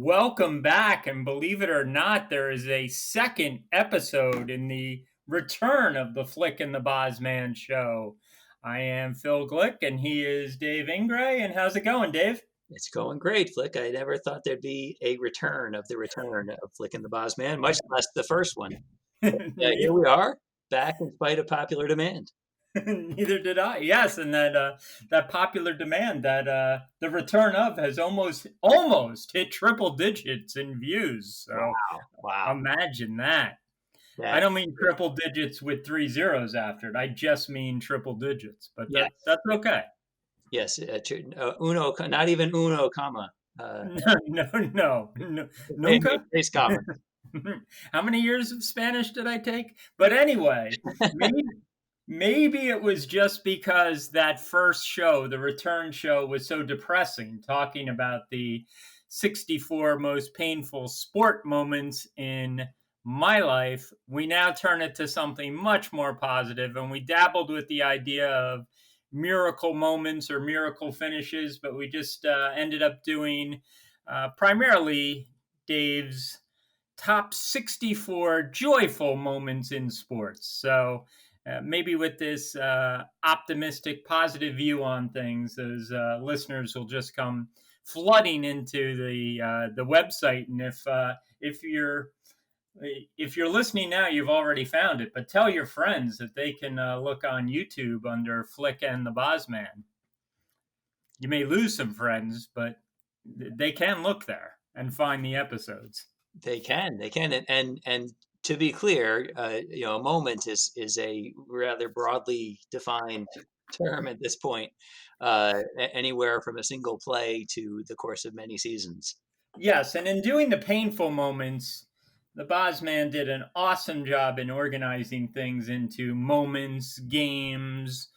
Welcome back. And believe it or not, there is a second episode in the return of the Flick and the Bozman show. I am Phil Glick, and he is Dave Ingray. And how's it going, Dave? It's going great, Flick. I never thought there'd be a return of the return of Flick and the Bozman, much less the first one. But here we are, back in spite of popular demand. Neither did I. Yes, and that popular demand that the return of has almost hit triple digits in views. So Wow. imagine that. I don't mean triple digits with 3 zeros after it. I just mean triple digits, but Yes. that's okay. Yes, uno, not even uno, comma. No. Nunca? Comma. How many years of Spanish did I take? But anyway, maybe it was just because that first show, the return show, was so depressing, talking about the 64 most painful sport moments in my life. We now turn it to something much more positive, and we dabbled with the idea of miracle moments or miracle finishes, but we just ended up doing primarily Dave's top 64 joyful moments in sports. So maybe with this optimistic, positive view on things, those listeners will just come flooding into the website. And if you're listening now, you've already found it. But tell your friends that they can look on YouTube under Flick and the Bozman. You may lose some friends, but they can look there and find the episodes. They can, and to be clear, a moment is a rather broadly defined term at this point, anywhere from a single play to the course of many seasons. Yes, and in doing the painful moments, the Bozman did an awesome job in organizing things into moments, games,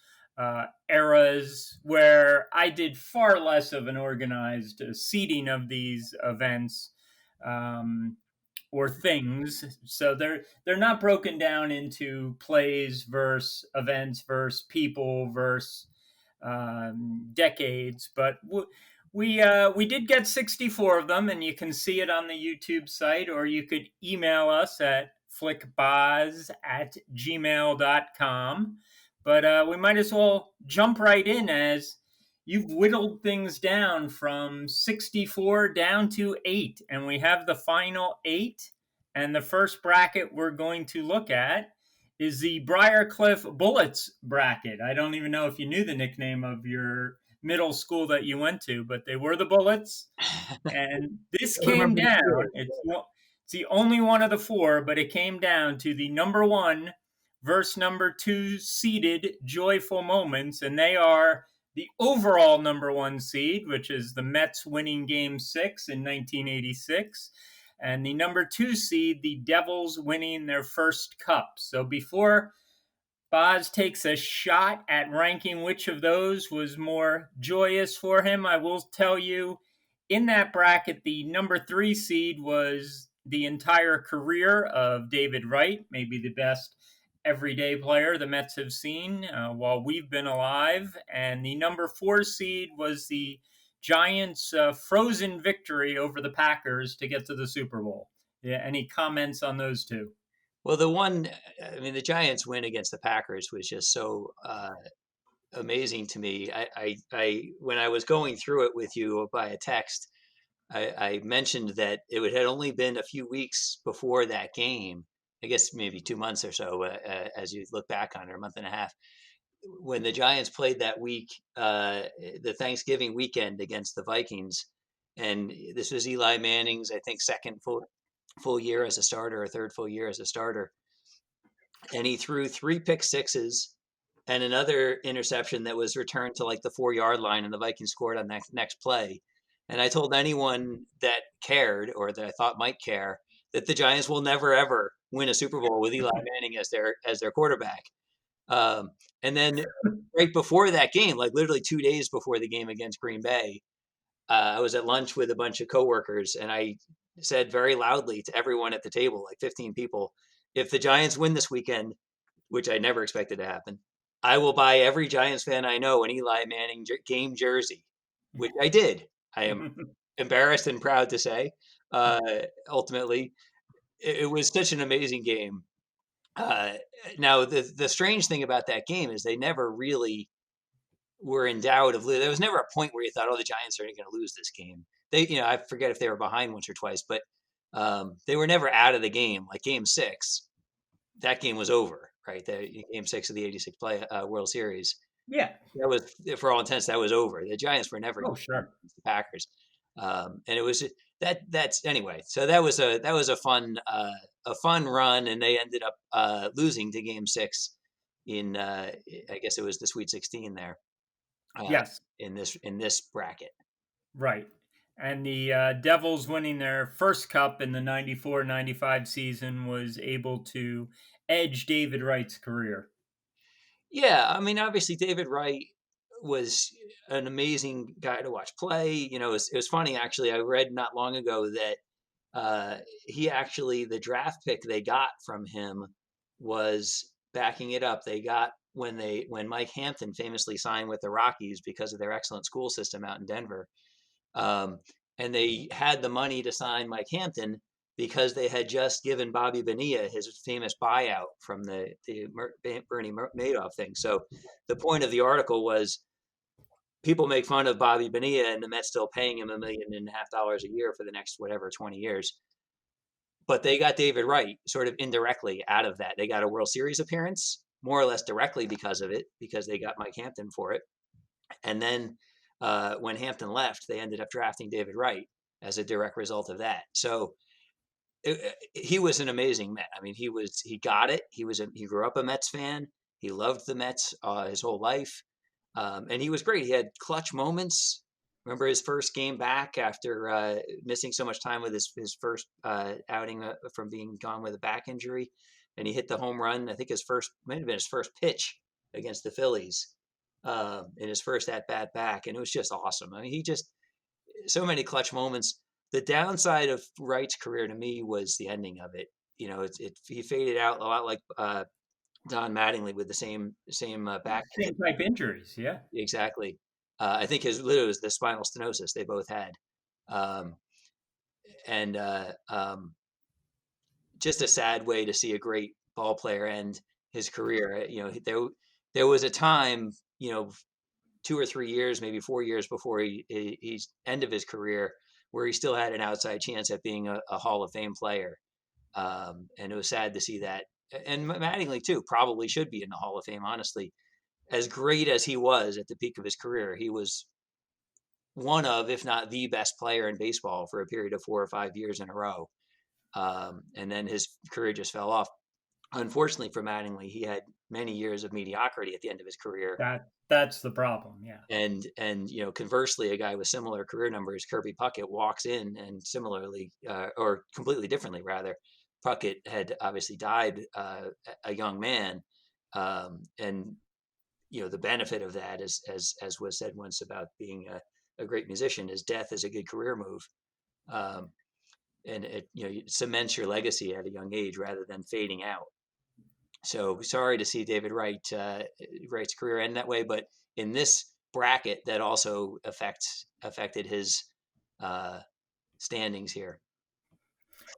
eras, where I did far less of an organized seeding of these events or things. So they're not broken down into plays versus events versus people versus decades, but we did get 64 of them, and you can see it on the YouTube site, or you could email us at flickboz@gmail.com. But we might as well jump right in, as you've whittled things down from 64 down to 8, and we have the final 8. And the first bracket we're going to look at is the Briarcliff Bullets bracket. I don't even know if you knew the nickname of your middle school that you went to, but they were the Bullets. And this came down. It's the only one of the 4, but it came down to the number 1 versus number 2 seeded joyful moments. And they are the overall number 1 seed, which is the Mets winning Game 6 in 1986. And the number 2 seed, the Devils winning their first cup. So before Boz takes a shot at ranking which of those was more joyous for him, I will tell you, in that bracket, the number 3 seed was the entire career of David Wright, maybe the best everyday player the Mets have seen while we've been alive. And the number 4 seed was the Giants' frozen victory over the Packers to get to the Super Bowl. Yeah, any comments on those two? Well, the Giants win against the Packers was just so amazing to me. I when I was going through it with you by a text, I mentioned that it had only been a few weeks before that game. I guess maybe 2 months or so, as you look back on it, or a month and a half, when the Giants played that week, the Thanksgiving weekend against the Vikings. And this was Eli Manning's, I think, second full year as a starter, or third full year as a starter. And he threw 3 pick sixes and another interception that was returned to like the 4-yard line, and the Vikings scored on that next play. And I told anyone that cared, or that I thought might care, that the Giants will never ever win a Super Bowl with Eli Manning as their quarterback. And then right before that game, like literally 2 days before the game against Green Bay, I was at lunch with a bunch of coworkers, and I said very loudly to everyone at the table, like 15 people, if the Giants win this weekend, which I never expected to happen, I will buy every Giants fan I know an Eli Manning game jersey, which I did. I am embarrassed and proud to say. uh, ultimately. It was such an amazing game. Uh, Now, the strange thing about that game is they never really were in doubt of. There was never a point where you thought, "Oh, the Giants are going to lose this game." I forget if they were behind once or twice, but they were never out of the game. Like Game 6, that game was over, right? The Game 6 of the '86 World Series. Yeah. That was, for all intents, that was over. The Giants were never Oh, going to sure. beat the Packers, and it was that's anyway. So that was a fun run, and they ended up losing to Game 6 in I guess it was the Sweet 16 there, uh, Yes. in this bracket. Right. And the Devils winning their first cup in the 94-95 season was able to edge David Wright's career. Yeah, I mean, obviously David Wright was an amazing guy to watch play. It was funny actually. I read not long ago that he actually, the draft pick they got from him was backing it up. They got when Mike Hampton famously signed with the Rockies because of their excellent school system out in Denver. Um, and they had the money to sign Mike Hampton because they had just given Bobby Bonilla his famous buyout from the Bernie Madoff thing. So the point of the article was, people make fun of Bobby Bonilla and the Mets still paying him $1.5 million a year for the next whatever 20 years. But they got David Wright sort of indirectly out of that. They got a World Series appearance more or less directly because of it, because they got Mike Hampton for it. And then when Hampton left, they ended up drafting David Wright as a direct result of that. So he was an amazing Met. I mean, he got it. He grew up a Mets fan. He loved the Mets his whole life, and he was great. He had clutch moments. Remember his first game back after missing so much time with his first outing from being gone with a back injury, and he hit the home run. I think his first might have been his first pitch against the Phillies in his first at bat back, and it was just awesome. I mean, he just so many clutch moments. The downside of Wright's career to me was the ending of it. He faded out a lot like Don Mattingly with the same back Same type injuries, yeah. exactly. I think his literally was the spinal stenosis they both had, um, and just a sad way to see a great ball player end his career. There was a time, 2 or 3 years, maybe 4 years before he's end of his career, where he still had an outside chance at being a Hall of Fame player. And it was sad to see that. And Mattingly too probably should be in the Hall of Fame. Honestly, as great as he was at the peak of his career, he was one of, if not the best player in baseball for a period of 4 or 5 years in a row. And then his career just fell off. Unfortunately for Mattingly, he had many years of mediocrity at the end of his career. That's the problem, yeah. And conversely, a guy with similar career numbers, Kirby Puckett, walks in and similarly, or completely differently rather, Puckett had obviously died a young man, and the benefit of that is, as was said once about being a great musician, is death is a good career move, um, and it cements your legacy at a young age rather than fading out. So sorry to see David Wright's career end that way, but in this bracket, that also affected his uh, standings here.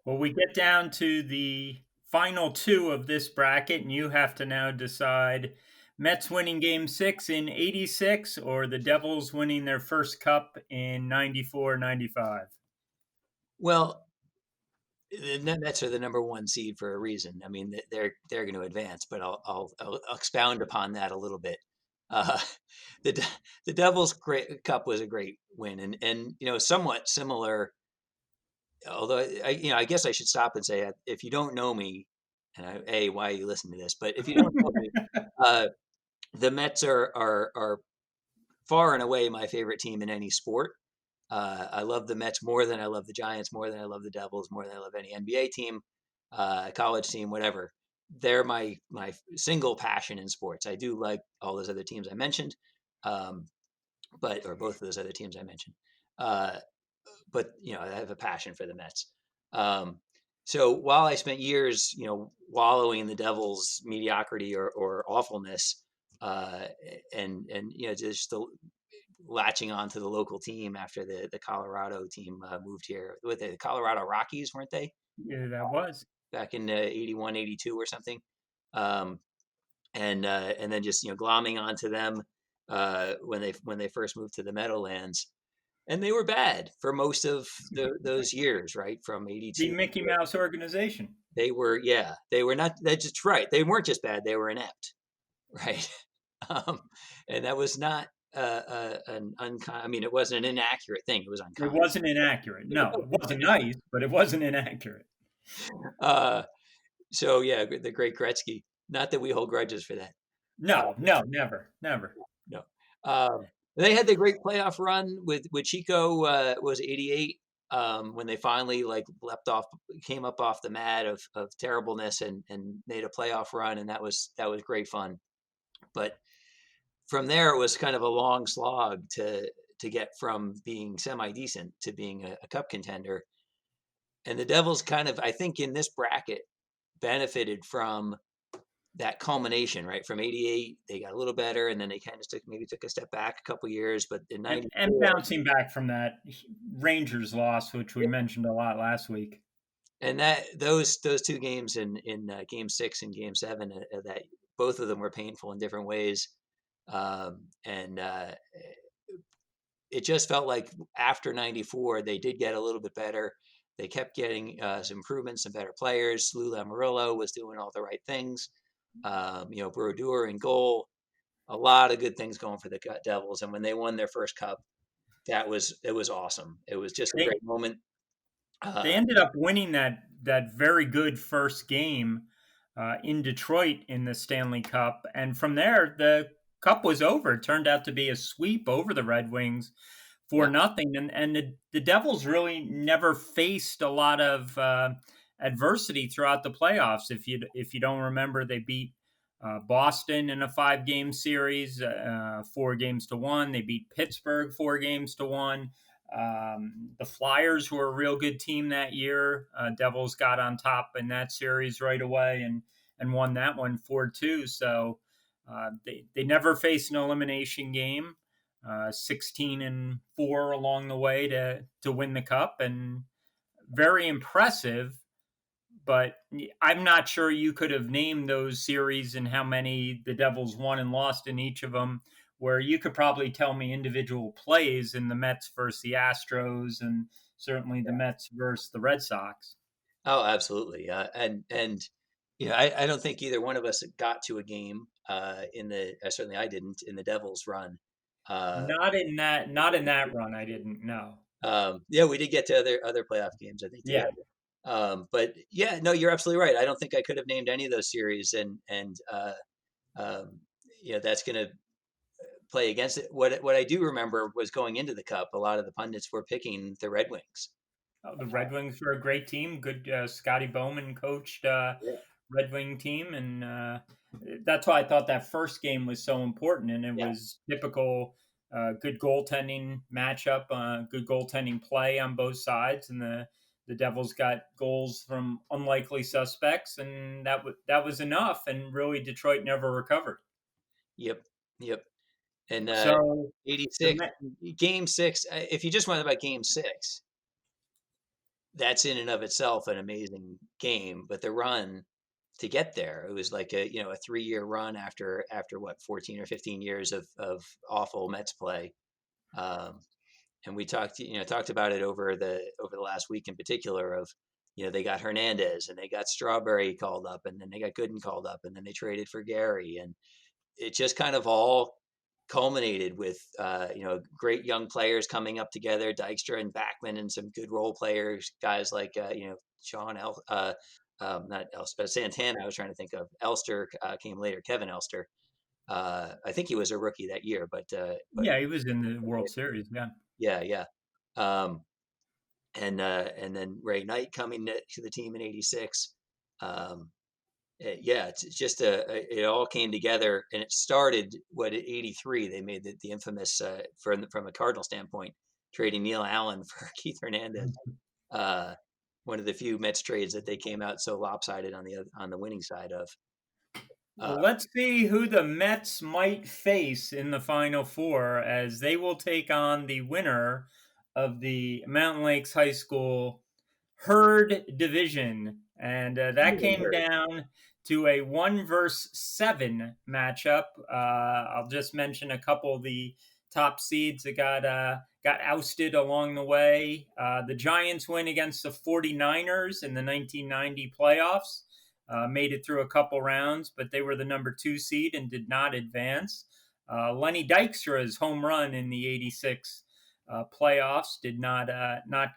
Well, we get down to the final two of this bracket, and you have to now decide Mets winning game 6 in 86 or the Devils winning their first cup in 94-95. Well, the Mets are the number one seed for a reason. I mean, they're going to advance, but I'll expound upon that a little bit. Uh, the Devils' Cup was a great win, and somewhat similar. Although I guess I should stop and say, if you don't know me, and why are you listening to this? But if you don't know me, uh, the Mets are far and away my favorite team in any sport. I love the Mets more than I love the Giants, more than I love the Devils, more than I love any NBA team, college team, whatever. They're my single passion in sports. I do like all those other teams I mentioned, um, or both of those other teams I mentioned. Uh, but I have a passion for the Mets. Um, so while I spent years, wallowing in the Devils' mediocrity or awfulness, and just latching on to the local team after the Colorado team moved here. With the Colorado Rockies, weren't they? Yeah, that was. Back in 81, 82 or something. Um, and then just glomming onto them when they first moved to the Meadowlands, and they were bad for most of those years, right? From The 82, Mickey Mouse organization. they were not. That's just right. They weren't just bad; they were inept, right? um, and that was not an uncommon. I mean, it wasn't an inaccurate thing; it was It uncommon. wasn't inaccurate. No, it wasn't nice, but it wasn't inaccurate. Uh, so yeah, the great Gretzky. Not that we hold grudges for that. Uh, No, no, never, never. no. They had the great playoff run with Chico. Was 88 when they finally like leapt off, came up off the mat of terribleness and made a playoff run, and that was great fun. But from there, it was kind of a long slog to get from being semi decent to being a cup contender. And the Devils kind of, I think, in this bracket benefited from that culmination, right? From 88, they got a little better, and then they kind of took a step back a couple years. But in And 94, bouncing back from that Rangers loss, which we mentioned a lot last week. and that those two games in game 6 and game 7, that both of them were painful in different ways. And it just felt like after 94, they did get a little bit better. They kept getting some improvements, some better players. Lou Lamoriello was doing all the right things. Brodeur in goal, a lot of good things going for the Devils. And when they won their first cup, it was awesome. It was just a They great moment. they Uh, ended up winning that very good first game in Detroit in the Stanley Cup, and from there the cup was over. It turned out to be a sweep over the Red Wings for yeah, nothing, and the Devils really never faced a lot of adversity throughout the playoffs. If you don't remember, they beat Boston in a 5-game series, 4-1. They beat Pittsburgh 4-1. The Flyers were a real good team that year. Devils got on top in that series right away and won that one 4-2. So they never faced an elimination game. 16-4 along the way to win the cup, and very impressive. But I'm not sure you could have named those series and how many the Devils won and lost in each of them, where you could probably tell me individual plays in the Mets versus the Astros and certainly the Mets versus the Red Sox. oh, absolutely. And I don't think either one of us got to a game in the. Certainly, I didn't in the Devils run. Uh, Not in that run. I didn't know. yeah, we did get to other playoff games, I think, Yeah, together. But yeah, no, you're absolutely right. I don't think I could have named any of those series, and um, that's going to play against it. What I do remember was going into the Cup, a lot of the pundits were picking the Red Wings. the Red Wings were a great team. Good Scotty Bowman coached Yeah, Red Wing team, and that's why I thought that first game was so important. And it yeah, was typical good goaltending matchup, good goaltending play on both sides, and the Devils got goals from unlikely suspects, and that was enough. And really, Detroit never recovered. yep, yep. And So the 86, game 6. If you just went about game 6, that's in and of itself an amazing game. But the run to get there, it was like a 3-year run after what 14 or 15 years of awful Mets play. Um, and we talked about it over the last week in particular of they got Hernandez and they got Strawberry called up and then they got Gooden called up and then they traded for Gary, and it just kind of all culminated with great young players coming up together, Dykstra and Backman, and some good role players, guys like Sean not Elster, but Santana. I was trying to think of Elster came later, Kevin Elster. I think he was a rookie that year, but Yeah, he was in the World Series. Yeah. yeah, yeah. Um, and then Ray Knight coming to the team in '86. Um, yeah, it's just it all came together, and it started at '83. They made the infamous from a Cardinal standpoint, trading Neil Allen for Keith Hernandez. Uh, One of the few Mets trades that they came out so lopsided on the winning side of. Well, let's see who the Mets might face in the Final Four as they will take on the winner of the Mountain Lakes High School Herd Division. And that came down to a 1 versus 7 matchup. I'll just mention a couple of the top seeds that got ousted along the way. The Giants win against the 49ers in the 1990 playoffs. Made it through a couple rounds, but they were the number 2 seed and did not advance. Lenny Dykstra's home run in the '86 playoffs did not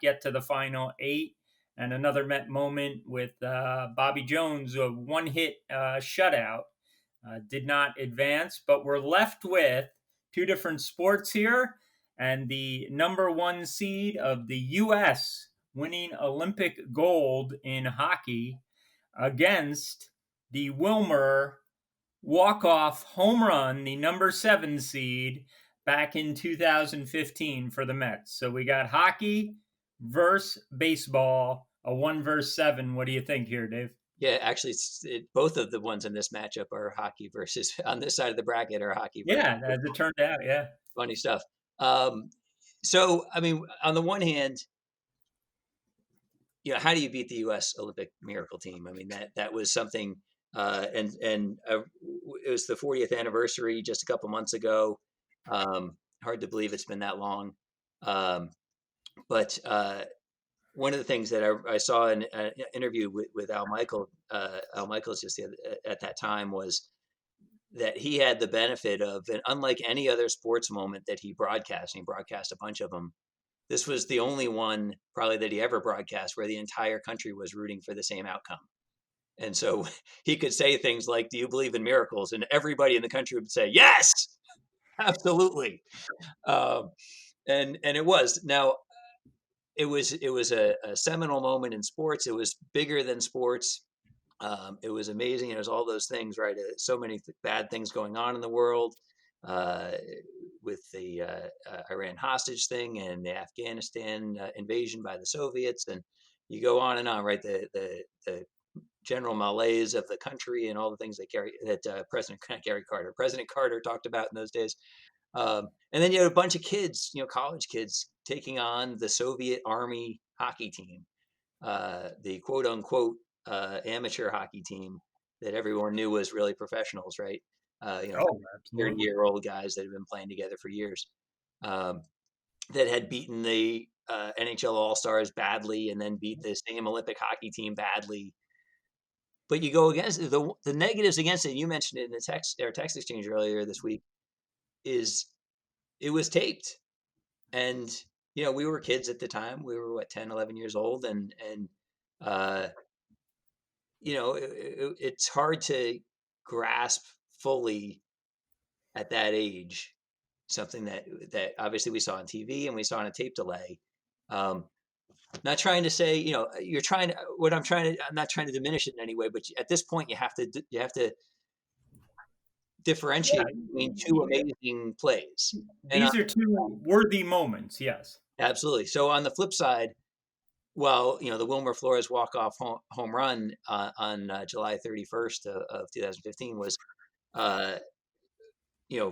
get to the final 8. And another Met moment with Bobby Jones, a one-hit shutout, did not advance. But we're left with 2 different sports here, and the number 1 seed of the U.S. winning Olympic gold in hockey against the Wilmer walk-off home run, the number 7 seed, back in 2015 for the Mets. So we got hockey versus baseball, a 1 versus 7. What do you think here, Dave? Yeah, actually, both of the ones in this matchup are hockey versus on this side of the bracket are hockey versus Yeah, as it turned out, yeah. funny stuff. So, I mean, on the one hand, how do you beat the U.S. Olympic miracle team? I mean, that was something, and it was the 40th anniversary just a couple months ago. Hard to believe it's been that long. But one of the things that I saw in an interview with Al Michaels just at that time was that he had the benefit of, and unlike any other sports moment that he broadcast, and he broadcast a bunch of them, this was the only one probably that he ever broadcast where the entire country was rooting for the same outcome. And so he could say things like, "Do you believe in miracles?" And everybody in the country would say, "Yes, absolutely." And it was. Now, it was a seminal moment in sports. It was bigger than sports. It was amazing. It was all those things, right? So many bad things going on in the world. With the Iran hostage thing and the Afghanistan invasion by the Soviets, and you go on and on, right? The general malaise of the country and all the things that President Carter talked about in those days. And then you had a bunch of kids, college kids, taking on the Soviet Army hockey team, the quote unquote amateur hockey team that everyone knew was really professionals, right? Oh, absolutely. 30-year-old guys that have been playing together for years, that had beaten the NHL All-Stars badly and then beat the same Olympic hockey team badly. But you go against the negatives against it. You mentioned it in our text exchange earlier this week. Is it was taped, and we were kids at the time. We were 10, 11 years old, and it's hard to grasp fully at that age something that obviously we saw on TV and we saw on a tape delay. Not trying to say, I'm not trying to diminish it in any way, but at this point you have to differentiate between 2 amazing plays. And These are 2 worthy moments, yes. absolutely. So on the flip side, well, the Wilmer Flores walk-off home run on July 31st of 2015 was,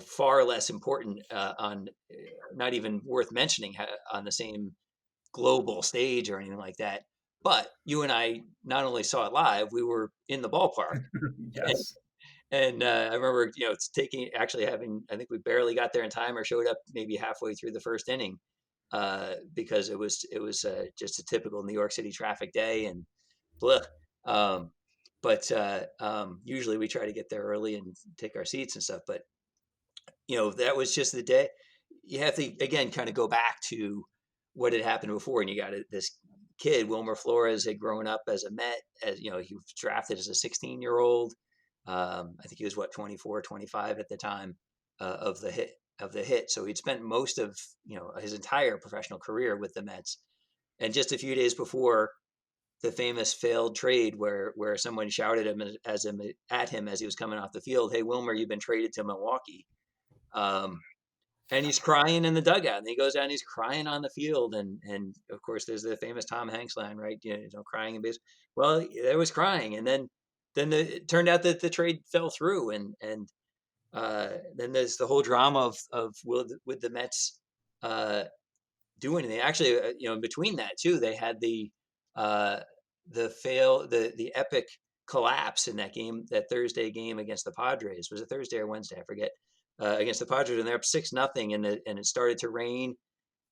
far less important, on not even worth mentioning on the same global stage or anything like that. But you and I not only saw it live, we were in the ballpark. Yes. And I remember, I think we barely got there in time or showed up maybe halfway through the first inning, because it was just a typical New York City traffic day and blah. But usually we try to get there early and take our seats and stuff. But that was just the day. You have to again kind of go back to what had happened before, and you got this kid, Wilmer Flores, had grown up as a Met, as he was drafted as a 16-year-old. I think he was 24, 25 at the time of the hit. So he'd spent most of his entire professional career with the Mets, and just a few days before the famous failed trade, where someone shouted at him as he was coming off the field, "Hey Wilmer, you've been traded to Milwaukee." And he's crying in the dugout, and he goes down and he's crying on the field. And of course, there's the famous Tom Hanks line, right? Crying in base. Well, there was crying. And then then it turned out that the trade fell through, and then there's the whole drama of would the Mets do anything? Actually, in between that too, they had uh, the epic collapse in that game, that Thursday game against the Padres. Was it Thursday or Wednesday? I forget. Against the Padres, and they're up 6-0, and it started to rain.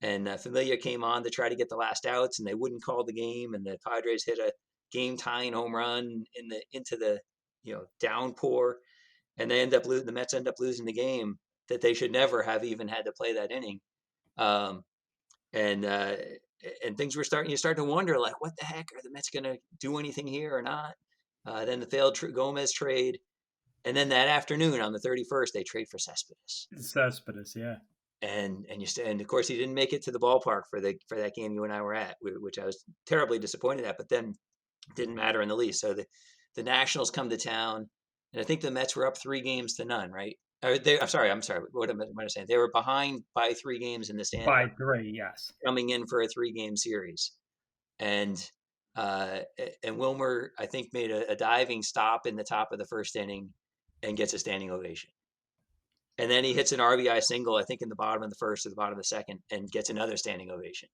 And Familia came on to try to get the last outs, and they wouldn't call the game. And the Padres hit a game-tying home run into the downpour, and the Mets end up losing the game that they should never have even had to play that inning. Um, and things were starting. You start to wonder, like, what the heck, are the Mets going to do anything here or not? Then the failed Gomez trade, and then that afternoon on the 31st, they trade for Cespedes. Cespedes, yeah. And of course he didn't make it to the ballpark for that game you and I were at, which I was terribly disappointed at. But then it didn't matter in the least. So the Nationals come to town, and I think the Mets were up 3-0, right? I'm sorry. What am I saying? They were behind by 3 games in the standings. By 3, yes. Coming in for a 3-game series, and Wilmer, I think, made a diving stop in the top of the first inning and gets a standing ovation. And then he hits an RBI single, I think, in the bottom of the first or the bottom of the second, and gets another standing ovation.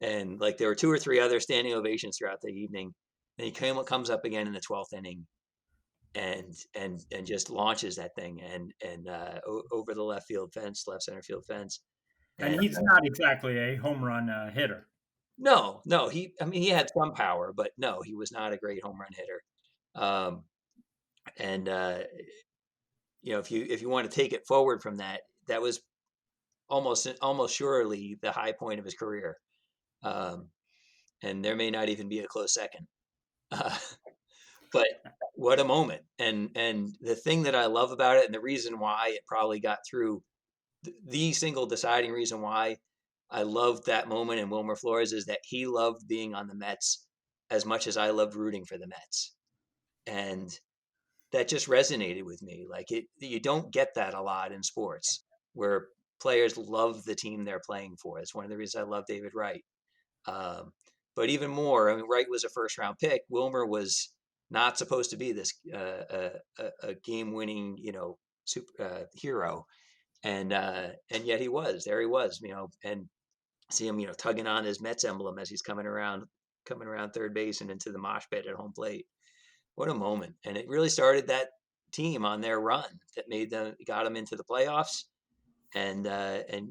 And like there were 2 or 3 other standing ovations throughout the evening. And he comes up again in the 12th inning, and just launches that thing and over the left center field fence. And he's not exactly a home run hitter. No, he had some power, but no, he was not a great home run hitter. If you want to take it forward from that, that was almost surely the high point of his career, and there may not even be a close second. But what a moment! And the thing that I love about it, and the reason why it probably got through, the single deciding reason why I loved that moment in Wilmer Flores, is that he loved being on the Mets as much as I loved rooting for the Mets, and that just resonated with me. Like, you don't get that a lot in sports, where players love the team they're playing for. It's one of the reasons I love David Wright. But even more, Wright was a first-round pick. Wilmer was not supposed to be this a game-winning, super hero, and yet he was. There he was, and see him, tugging on his Mets emblem as he's coming around third base and into the mosh pit at home plate. What a moment. And it really started that team on their run that got them into the playoffs, and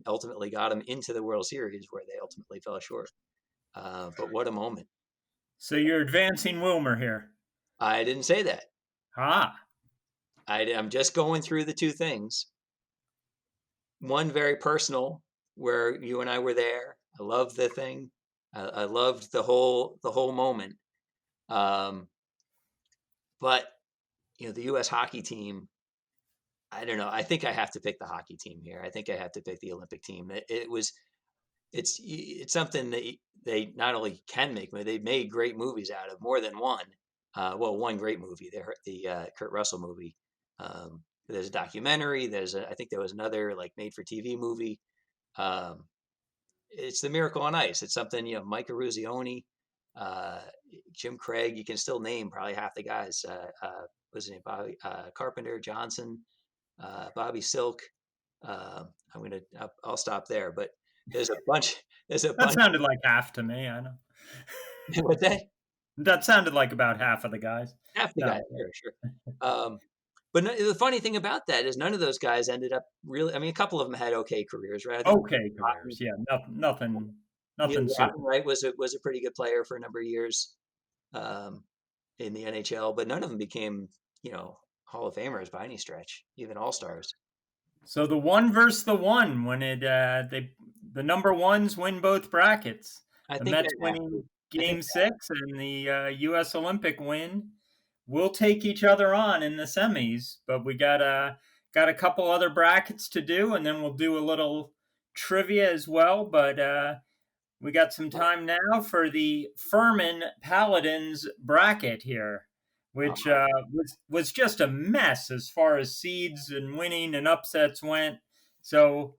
ultimately got them into the World Series, where they ultimately fell short. But what a moment. So you're advancing Wilmer here. I didn't say that. I'm just going through the 2 things. One very personal, where you and I were there. I loved the thing. I loved the whole moment. But the U.S. hockey team, I don't know. I think I have to pick the hockey team here. I think I have to pick the Olympic team. It's something that they not only can make, but they've made great movies out of, more than one. One great movie, the Kurt Russell movie. There's a documentary. I think there was another, like, made-for-TV movie. It's The Miracle on Ice. It's something, Mike Eruzione, Jim Craig. You can still name probably half the guys. What's his name? Bobby Carpenter, Johnson, Bobby Silk. I'll stop there. But there's a bunch. That sounded like half to me. I know. What's that? That sounded like about half of the guys. Half the guys, sure. But the funny thing about that is none of those guys ended up really. A couple of them had okay careers, right? Okay careers, yeah. Nothing. Right, was a pretty good player for a number of years in the NHL, but none of them became, Hall of Famers by any stretch, even All-Stars. So the 1 versus the 1, when the number ones win both brackets. The Mets winning Game 6, and the U.S. Olympic win will take each other on in the semis. But we got a couple other brackets to do, and then we'll do a little trivia as well. But we got some time now for the Furman Paladins bracket here, which was just a mess as far as seeds and winning and upsets went. So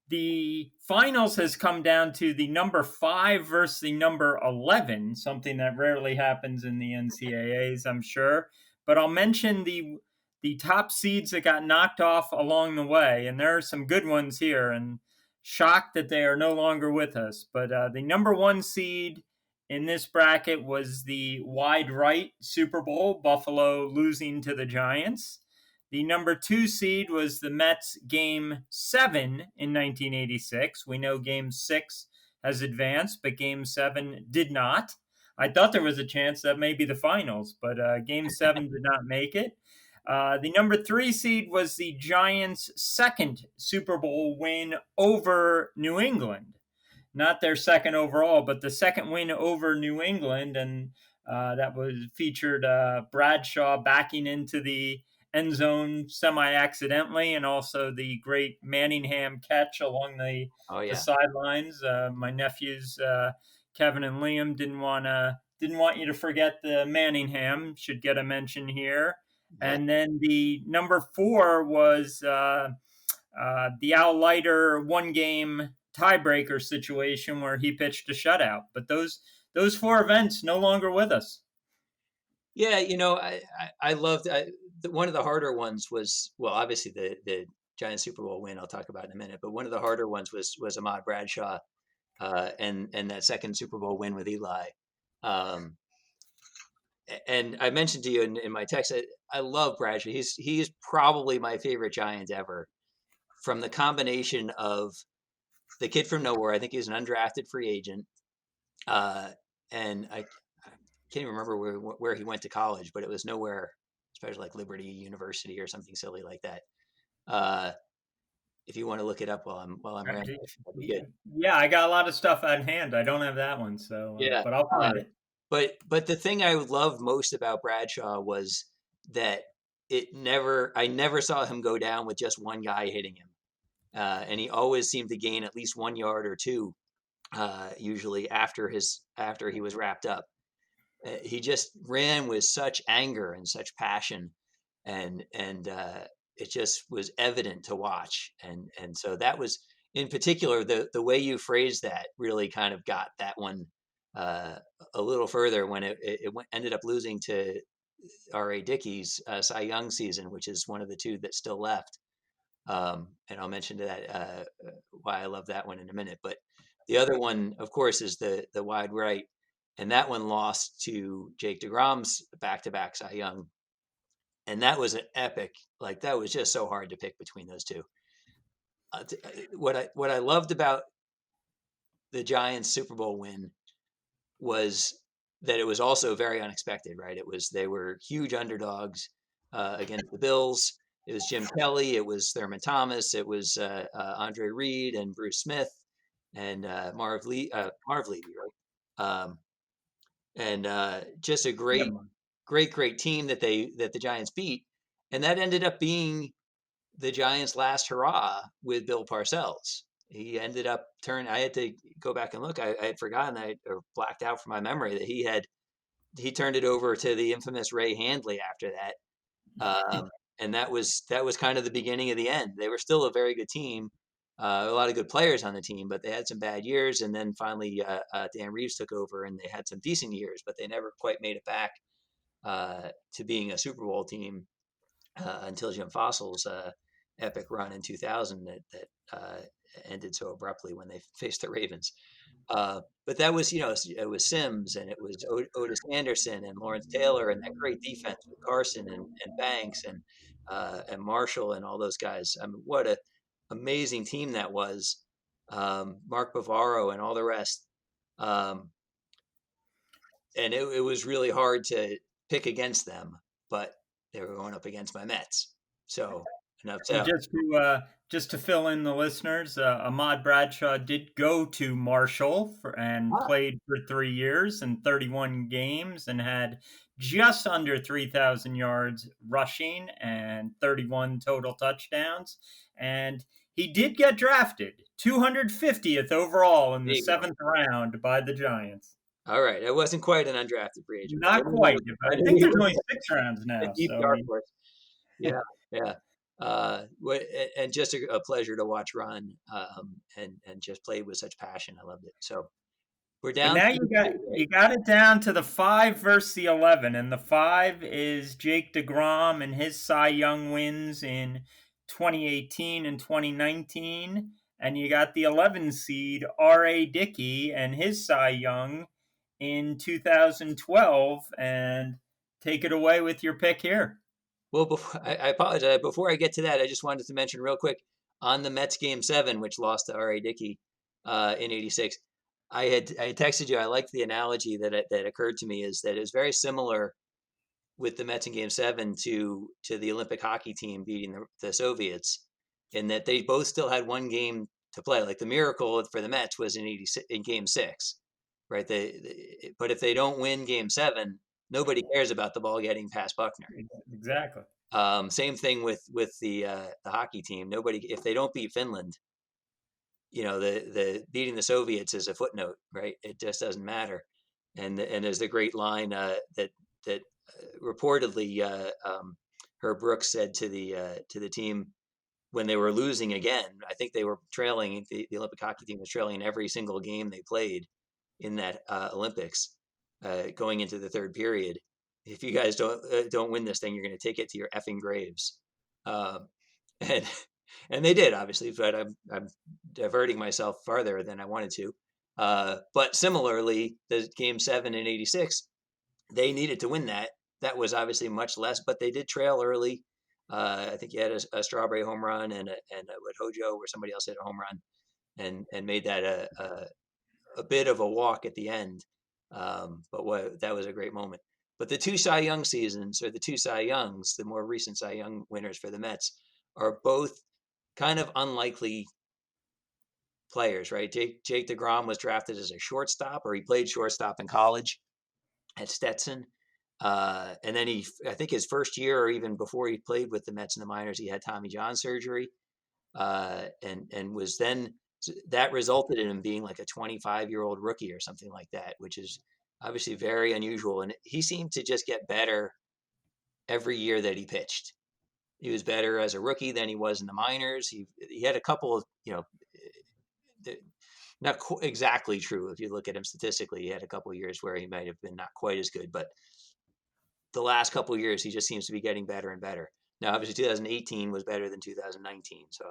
the finals has come down to the number 5 versus the number 11, something that rarely happens in the NCAAs, I'm sure. but I'll mention the top seeds that got knocked off along the way, and there are some good ones here. And shocked that they are no longer with us. But the number one seed in this bracket was the wide right Super Bowl, Buffalo losing to the Giants. The number two seed was the Mets game 7 in 1986. We know game 6 has advanced, but game 7 did not. I thought there was a chance that may be the finals, but game 7 did not make it. The number three seed was the Giants' second Super Bowl win over New England. Not their second overall, but the second win over New England. And that was featured Bradshaw backing into the end zone semi-accidentally, and also the great Manningham catch along Oh the yeah. sidelines. My nephews Kevin and Liam didn't want you to forget the Manningham. Should get a mention here. Yeah. And then the number four was the Al Leiter one game tiebreaker situation where he pitched a shutout. But those four events no longer with us. Yeah, I loved one of the harder ones was, well, obviously the Giants Super Bowl win I'll talk about in a minute, but one of the harder ones was Ahmad Bradshaw, and that second Super Bowl win with Eli. Um, and I mentioned to you in my text, I love Bradshaw. He's probably my favorite Giant ever, from the combination of the kid from nowhere. I think he was an undrafted free agent, uh, and I can't even remember where he went to college, but it was nowhere, especially like Liberty University or something silly like that. Uh, if you want to look it up while I'm rambling, that'd be good. Yeah, I got a lot of stuff at hand. I don't have that one, so Yeah. but I'll find it. But the thing I loved most about Bradshaw was that I never saw him go down with just one guy hitting him. And he always seemed to gain at least 1 yard or two, usually after he was wrapped up. He just ran with such anger and such passion, and it just was evident to watch. And so that was, in particular, the way you phrased that really kind of got that one uh, a little further when ended up losing to R.A. Dickey's Cy Young season, which is one of the two that still left. And I'll mention that why I love that one in a minute. But the other one, of course, is the wide right, and that one lost to Jake DeGrom's back-to-back Cy Young, and that was an epic. Like, that was just so hard to pick between those two. What I loved about the Giants Super Bowl win was that it was also very unexpected. Right? They were huge underdogs against the Bills. It was Jim Kelly. It was Thurman Thomas. It was Andre Reed and Bruce Smith and Marv Levy, right? And just a Yeah, great team that the Giants beat, and that ended up being the Giants' last hurrah with Bill Parcells. He ended up turning. I had to go back and look. I had forgotten or blacked out from my memory that he turned it over to the infamous Ray Handley after that. And that was kind of the beginning of the end. They were still a very good team, a lot of good players on the team, but they had some bad years. And then finally, Dan Reeves took over, and they had some decent years, but they never quite made it back to being a Super Bowl team until Jim Fossil's epic run in 2000 that ended so abruptly when they faced the Ravens. But that was, it was Sims, and it was Otis Anderson and Lawrence Taylor, and that great defense with Carson and Banks and Marshall and all those guys. I mean, what a amazing team that was. Mark Bavaro and all the rest. Um, and it was really hard to pick against them, but they were going up against my Mets. So enough and said. just to fill in the listeners, Ahmad Bradshaw did go to Marshall and Ah, played for 3 years and 31 games and had just under 3,000 yards rushing and 31 total touchdowns. And he did get drafted 250th overall in there the you go. seventh round by the Giants. All right, I wasn't quite an undrafted free agent, but Not quite, I but I knew think he there's was only 6 rounds a now. deep So I dark mean, horse. Yeah, yeah. And just a pleasure to watch run, and just played with such passion. I loved it. So We're But down now to the two, right? you got it down to the 5 versus the 11, and the 5 is Jake DeGrom and his Cy Young wins in 2018 and 2019, and you got the 11 seed R.A. Dickey and his Cy Young in 2012. And take it away with your pick here. Well, I apologize. Before I get to that, I just wanted to mention real quick on the Mets game 7, which lost to R.A. Dickey in '86. I had texted you. I liked the analogy that occurred to me is that it was very similar with the Mets in Game 7 to the Olympic hockey team beating the Soviets, in that they both still had one game to play. Like the miracle for the Mets was in '86 in Game 6, right? But if they don't win Game 7, nobody cares about the ball getting past Buckner. Exactly. Same thing with the hockey team. Nobody, if they don't beat Finland, the beating the Soviets is a footnote, right? It just doesn't matter. And there's the great line that reportedly Herb Brooks said to the team when they were losing again. I think they were trailing. The Olympic hockey team was trailing in every single game they played in that Olympics, going into the third period. If you guys don't win this thing, you're going to take it to your effing graves. And and they did, obviously, but I'm diverting myself farther than I wanted to. But similarly, the Game 7 in '86, they needed to win that. That was obviously much less, but they did trail early. I think he had a Strawberry home run and what Hojo or somebody else hit a home run and made that a bit of a walk at the end. But that was a great moment. But the two Cy Young seasons, or the two Cy Youngs, the more recent Cy Young winners for the Mets, are both kind of unlikely players, right? Jake DeGrom was drafted as a shortstop, or he played shortstop in college at Stetson. And then I think his first year, or even before he played with the Mets in the minors, he had Tommy John surgery, and was then that resulted in him being like a 25-year-old rookie or something like that, which is obviously very unusual. And he seemed to just get better every year that he pitched. He was better as a rookie than he was in the minors. He had a couple of, not exactly true. If you look at him statistically, he had a couple of years where he might have been not quite as good, but the last couple of years, he just seems to be getting better and better. Now, obviously, 2018 was better than 2019. So,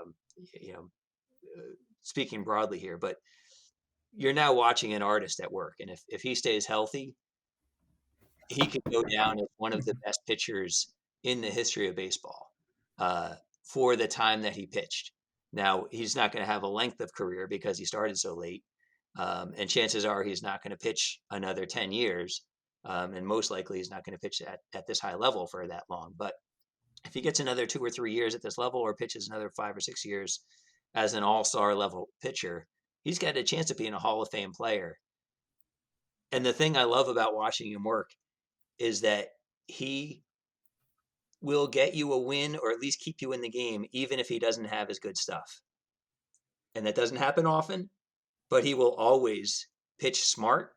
speaking broadly here, but you're now watching an artist at work. And if he stays healthy, he could go down as one of the best pitchers in the history of baseball for the time that he pitched. Now, he's not going to have a length of career because he started so late. And chances are he's not going to pitch another 10 years. And most likely he's not going to pitch at this high level for that long. But if he gets another 2 or 3 years at this level, or pitches another 5 or 6 years as an all-star level pitcher, he's got a chance of being a Hall of Fame player. And the thing I love about watching him work is that he will get you a win, or at least keep you in the game, even if he doesn't have his good stuff. And that doesn't happen often, but he will always pitch smart,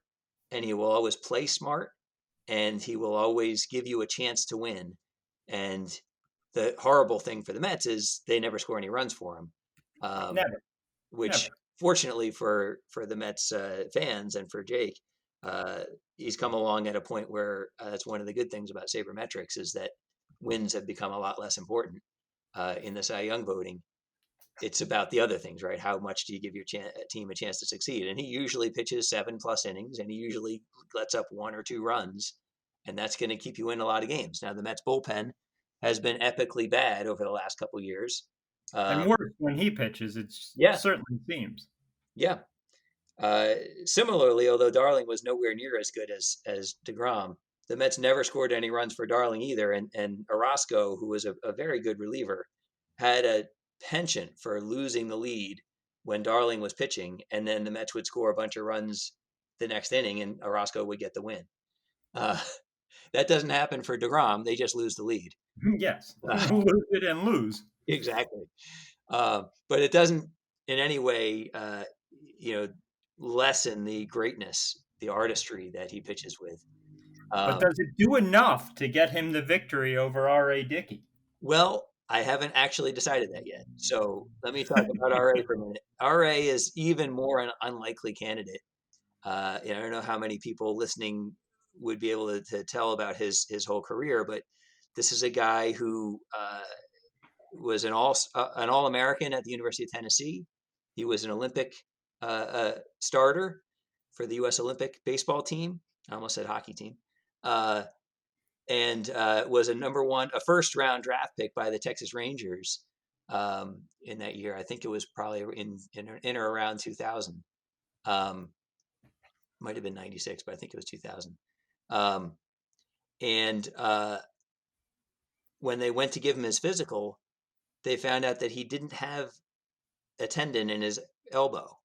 and he will always play smart, and he will always give you a chance to win. And the horrible thing for the Mets is they never score any runs for him, Never. which Never. fortunately for the Mets fans and for Jake, he's come along at a point where that's one of the good things about sabermetrics, is that wins have become a lot less important in the Cy Young voting. It's about the other things, right? How much do you give your team a chance to succeed? And he usually pitches 7+ innings, and he usually lets up 1 or 2 runs, and that's going to keep you in a lot of games. Now, the Mets bullpen has been epically bad over the last couple of years. And worse when he pitches, it Yeah, certainly seems. yeah. Similarly, although Darling was nowhere near as good as DeGrom, the Mets never scored any runs for Darling either. And Orozco, who was a very good reliever, had a penchant for losing the lead when Darling was pitching, and then the Mets would score a bunch of runs the next inning, and Orozco would get the win. Uh, that doesn't happen for DeGrom. They just lose the lead. Yes. Uh, Lose it and lose. exactly. But it doesn't in any way, lessen the greatness, the artistry that he pitches with. But Um, does it do enough to get him the victory over R.A. Dickey? well, I haven't actually decided that yet. So let me talk about RA for a minute. RA is even more an unlikely candidate. I don't know how many people listening would be able to tell about his whole career, but this is a guy who was an All American at the University of Tennessee. He was an Olympic starter for the U.S. Olympic baseball team. I almost said hockey team. And was a first round draft pick by the Texas Rangers in that year. I think it was probably in or around 2000. Might have been 96, but I think it was 2000. And when they went to give him his physical, they found out that he didn't have a tendon in his elbow.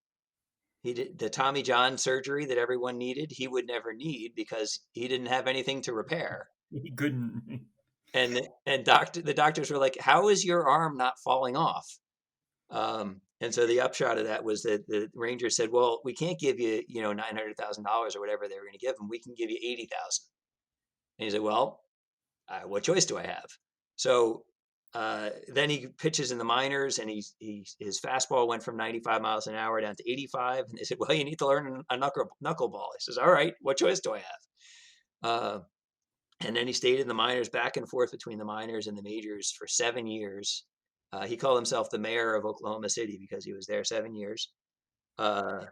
He did the Tommy John surgery that everyone needed. He would never need because he didn't have anything to repair. He couldn't. And the doctors were like, "How is your arm not falling off?" And so the upshot of that was that the Rangers said, "Well, we can't give you, $900,000 or whatever they were going to give him. We can give you 80,000." And he said, "Well, what choice do I have?" So then he pitches in the minors, and his fastball went from 95 miles an hour down to 85. And they said, "Well, you need to learn a knuckleball." He says, "All right, what choice do I have?" And then he stayed in the minors, back and forth between the minors and the majors for 7 years. He called himself the mayor of Oklahoma City because he was there 7 years. And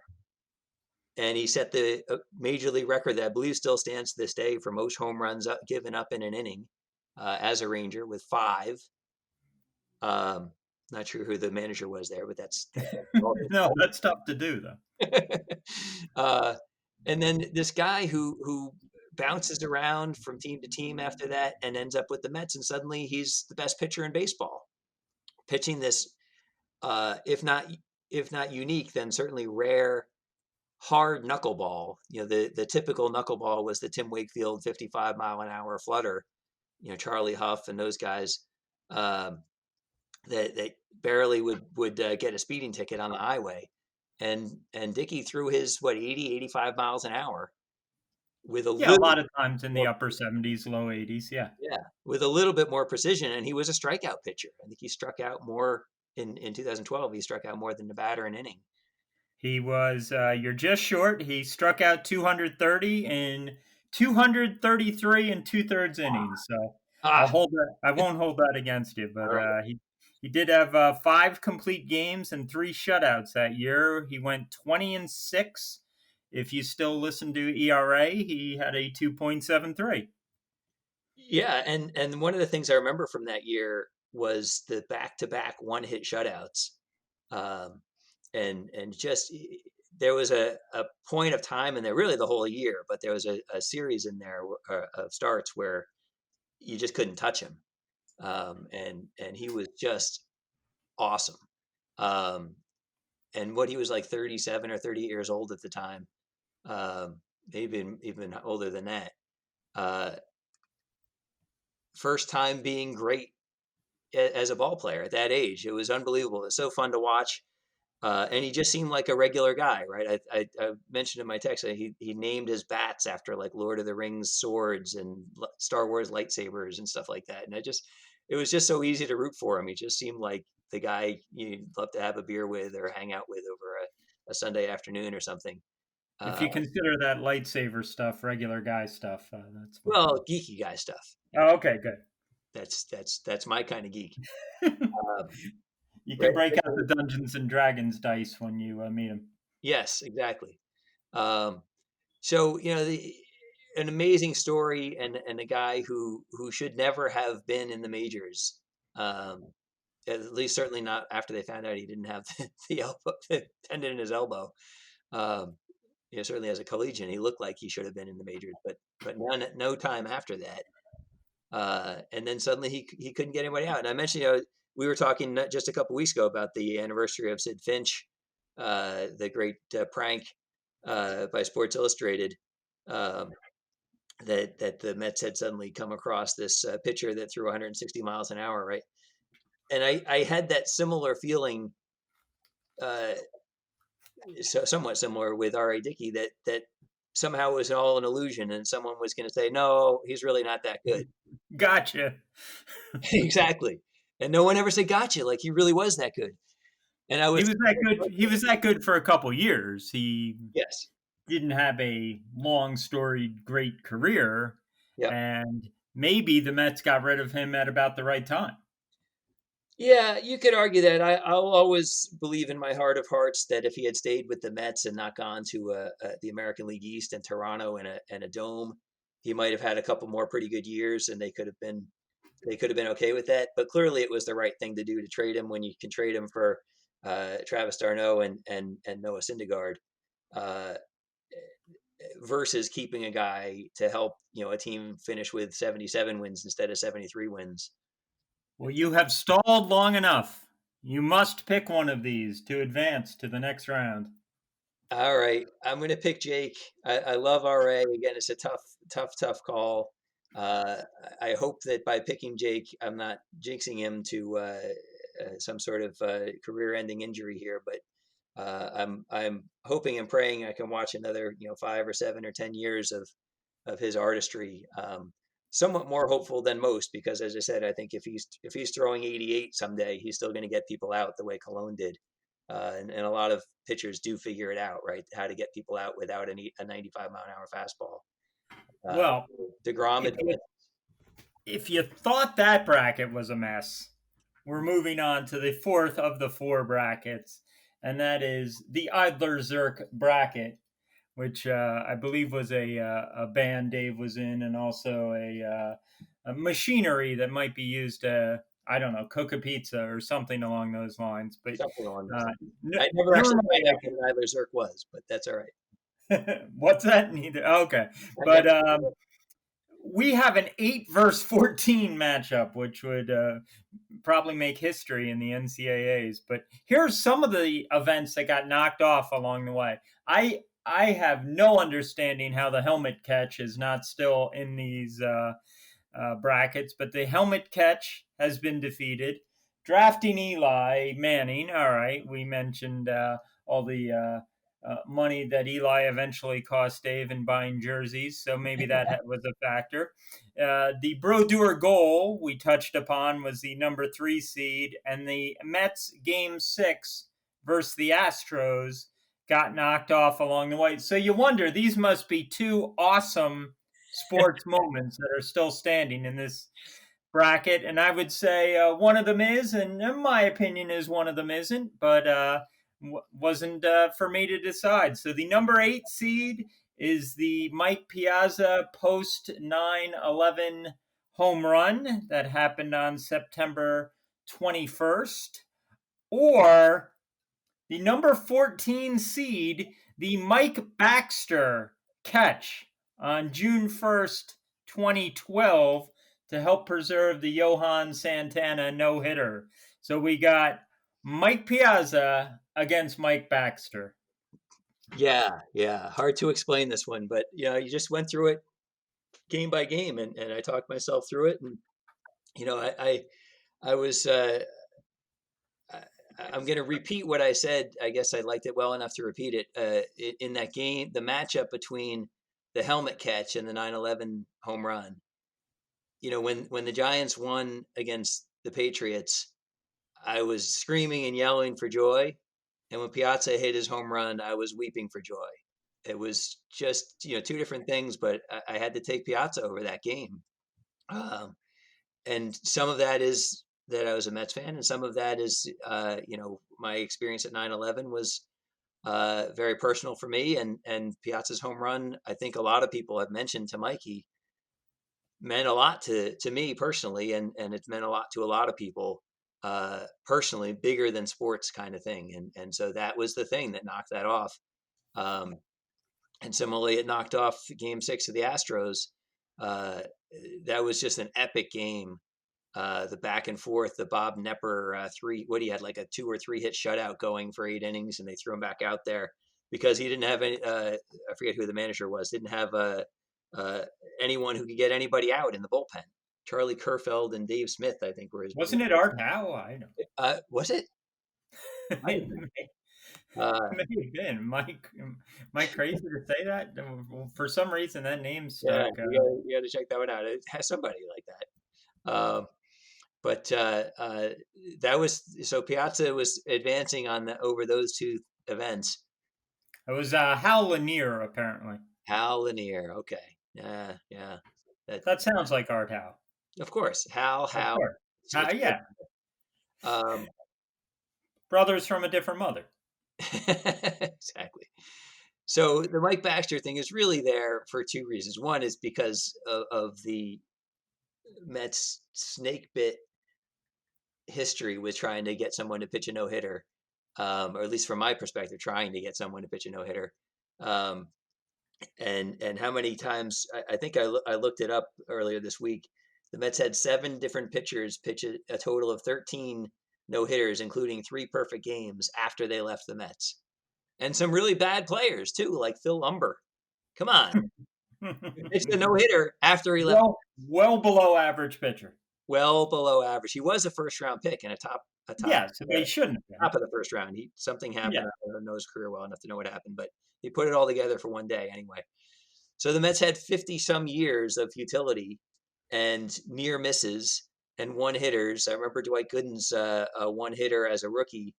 he set the major league record that I believe still stands to this day for most home runs given up in an inning as a Ranger with 5. Not sure who the manager was there, but that's No, that's tough to do, though. And then this guy who bounces around from team to team after that and ends up with the Mets, and suddenly he's the best pitcher in baseball, pitching this, if not unique, then certainly rare, hard knuckleball. The typical knuckleball was the Tim Wakefield 55 mile an hour flutter, Charlie Huff and those guys that barely would get a speeding ticket on the highway. And Dickey threw his 80, 85 miles an hour with a Yeah, a lot little of times in the upper 70s, low 80s. Yeah. with a little bit more precision, and he was a strikeout pitcher. I think he struck out more in 2012. He struck out more than the batter an inning. He was, you're just short. He struck out 230 in 233 and 2/3 innings. So I'll hold that. I won't hold that against you. But Right. he did have 5 complete games and 3 shutouts that year. He went 20-6. If you still listen to ERA, he had a 2.73. Yeah, and one of the things I remember from that year was the back-to-back one-hit shutouts. And just there was a point of time in there, really the whole year, but there was a series in there of starts where you just couldn't touch him. And he was just awesome. And what he was like 37 or 38 years old at the time, maybe even older than that. First time being great as a ball player at that age. It was unbelievable. It was so fun to watch. And he just seemed like a regular guy, right? I mentioned in my text that he named his bats after like Lord of the Rings swords and Star Wars lightsabers and stuff like that. And it was just so easy to root for him. He just seemed like the guy you'd love to have a beer with or hang out with over a Sunday afternoon or something. If you consider that lightsaber stuff regular guy stuff, that's fine. Well, geeky guy stuff. Oh, okay, good. That's my kind of geek. You can break out the Dungeons and Dragons dice when you meet him. Yes, exactly. So an amazing story, and a guy who should never have been in the majors. At least certainly not after they found out he didn't have the tendon in his elbow. Certainly as a collegian, he looked like he should have been in the majors, but no time after that. And then suddenly he couldn't get anybody out. And I mentioned, we were talking just a couple weeks ago about the anniversary of Sid Finch, the great prank by Sports Illustrated, that the Mets had suddenly come across this pitcher that threw 160 miles an hour, right? And I had that similar feeling, somewhat similar with R.A. Dickey, that somehow it was all an illusion, and someone was going to say, no, he's really not that good. Gotcha. Exactly. And no one ever said gotcha, like he really was that good. And he was that good for a couple years. Yes. didn't have a long storied great career, Yep. and maybe the Mets got rid of him at about the right time. Yeah, you could argue that. I'll always believe in my heart of hearts that if he had stayed with the Mets and not gone to the American League East and Toronto and a dome, he might have had a couple more pretty good years, and they could have been okay with that. But clearly, it was the right thing to do to trade him when you can trade him for Travis d'Arnaud and Noah Syndergaard, uh, versus keeping a guy to help a team finish with 77 wins instead of 73 wins. Well, you have stalled long enough. You must pick one of these to advance to the next round. All right, I'm going to pick Jake. I love RA. Again, it's a tough call. I hope that by picking Jake, I'm not jinxing him to some sort of career-ending injury here. But I'm hoping and praying I can watch another 5 or 7 or 10 years of his artistry. Somewhat more hopeful than most because, as I said, I think if he's throwing 88 someday, he's still going to get people out the way Cologne did. And a lot of pitchers do figure it out, right? How to get people out without a 95-mile-an-hour fastball. Uh, Well, DeGrom if you advanced. if you thought that bracket was a mess, we're moving on to the fourth of the four brackets, and that is the Idler Zerk bracket, which I believe was a band Dave was in, and also a machinery that might be used to, I don't know, cook a pizza or something along those lines. But Something along those uh, lines. I never never actually found out mind. what an Idler Zerk was, but that's all right. What's that? Neither. Okay, I but never. we have an 8 versus 14 matchup, which would probably make history in the NCAAs. But here's some of the events that got knocked off along the way. I have no understanding how the helmet catch is not still in these brackets, but the helmet catch has been defeated. Drafting Eli Manning, all right, we mentioned all the money that Eli eventually cost Dave in buying jerseys, so maybe that was a factor. The Brodeur goal we touched upon was the number 3 seed, and the Mets game 6 versus the Astros got knocked off along the way. So you wonder, these must be two awesome sports moments that are still standing in this bracket. And I would say one of them is, and in my opinion, is one of them isn't, but wasn't for me to decide. So the number 8 seed is the Mike Piazza post 9/11 home run that happened on September 21st, or the number 14 seed, the Mike Baxter catch on June 1st, 2012, to help preserve the Johan Santana no hitter. So we got Mike Piazza against Mike Baxter. Yeah, yeah. Hard to explain this one, but you just went through it game by game, and I talked myself through it, and I was. I'm going to repeat what I said. I guess I liked it well enough to repeat it. In that game, the matchup between the helmet catch and the 9/11 home run. When the Giants won against the Patriots, I was screaming and yelling for joy, and when Piazza hit his home run, I was weeping for joy. It was just two different things, but I had to take Piazza over that game. And some of that is that I was a Mets fan, and some of that is, my experience at 9/11 was very personal for me. And Piazza's home run, I think a lot of people have mentioned to Mikey, meant a lot to me personally, and it's meant a lot to a lot of people personally, bigger than sports kind of thing. And so that was the thing that knocked that off. Um, and similarly, it knocked off Game 6 of the Astros. Uh, that was just an epic game. The back and forth, the Bob Nepper he had like a 2 or 3 hit shutout going for 8 innings, and they threw him back out there because he didn't have any. I forget who the manager was. Didn't have anyone who could get anybody out in the bullpen. Charlie Kerfeld and Dave Smith, I think, were his. Wasn't it Art Howe? I don't. Was it? It may have been Mike crazy to say that? For some reason, that name Yeah, stuck. you got to check that one out. It has somebody like that. But that was so Piazza was advancing over those two events. It was Hal Lanier, apparently. Hal Lanier. Okay. Yeah, yeah. That That sounds like Art Howe. of course. Hal, Of Hal. course. It's good. Yeah. Um, Brothers from a different mother. exactly. So the Mike Baxter thing is really there for two reasons. One is because of the Mets snake bit history with trying to get someone to pitch a no hitter, or at least from my perspective, trying to get someone to pitch a no hitter. Um, and how many times I think I looked it up earlier this week. The Mets had 7 different pitchers pitch a total of 13 no hitters, including 3 perfect games after they left the Mets, and some really bad players too, like Phil Lumber. Come on, he pitched a no hitter after he left. Well below average pitcher. Well below average. He was a first round pick and Yes, but he shouldn't have been. top of the first round. Something happened. Yeah. I don't know his career well enough to know what happened, but he put it all together for one day anyway. So the Mets had 50 some years of futility and near misses and one hitters. I remember Dwight Gooden's one hitter as a rookie,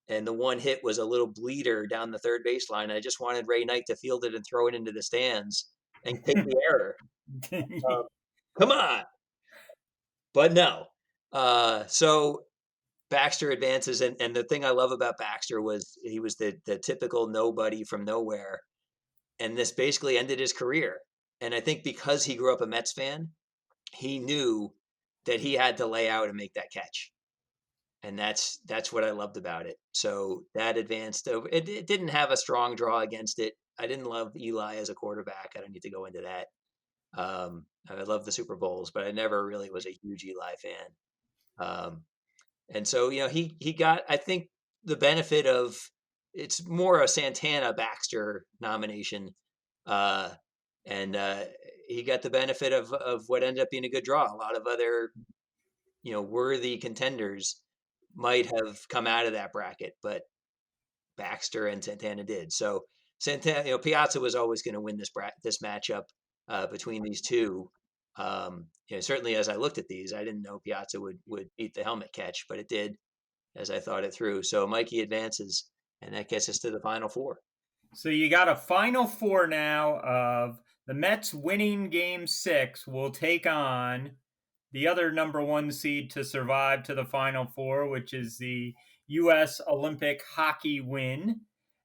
and the one hit was a little bleeder down the third baseline. I just wanted Ray Knight to field it and throw it into the stands and take the error. Um, Come on. But no. So Baxter advances, and the thing I love about Baxter was he was the typical nobody from nowhere, and this basically ended his career. And I think because he grew up a Mets fan, he knew that he had to lay out and make that catch, and that's what I loved about it. So that advanced over. It didn't have a strong draw against it. I didn't love Eli as a quarterback. I don't need to go into that. I love the Super Bowls, but I never really was a huge Eli fan. Um, And so, he got, I think, the benefit of it's more a Santana Baxter nomination. Uh, and he got the benefit of what ended up being a good draw. A lot of other, worthy contenders might have come out of that bracket, but Baxter and Santana did. So Santana, Piazza was always going to win this matchup between these two. Certainly as I looked at these, I didn't know Piazza would beat the helmet catch, but it did as I thought it through. So Mikey advances, and that gets us to the final four. So you got a final four now of the Mets winning game 6 will take on the other number 1 seed to survive to the final four, which is the U.S. Olympic hockey win.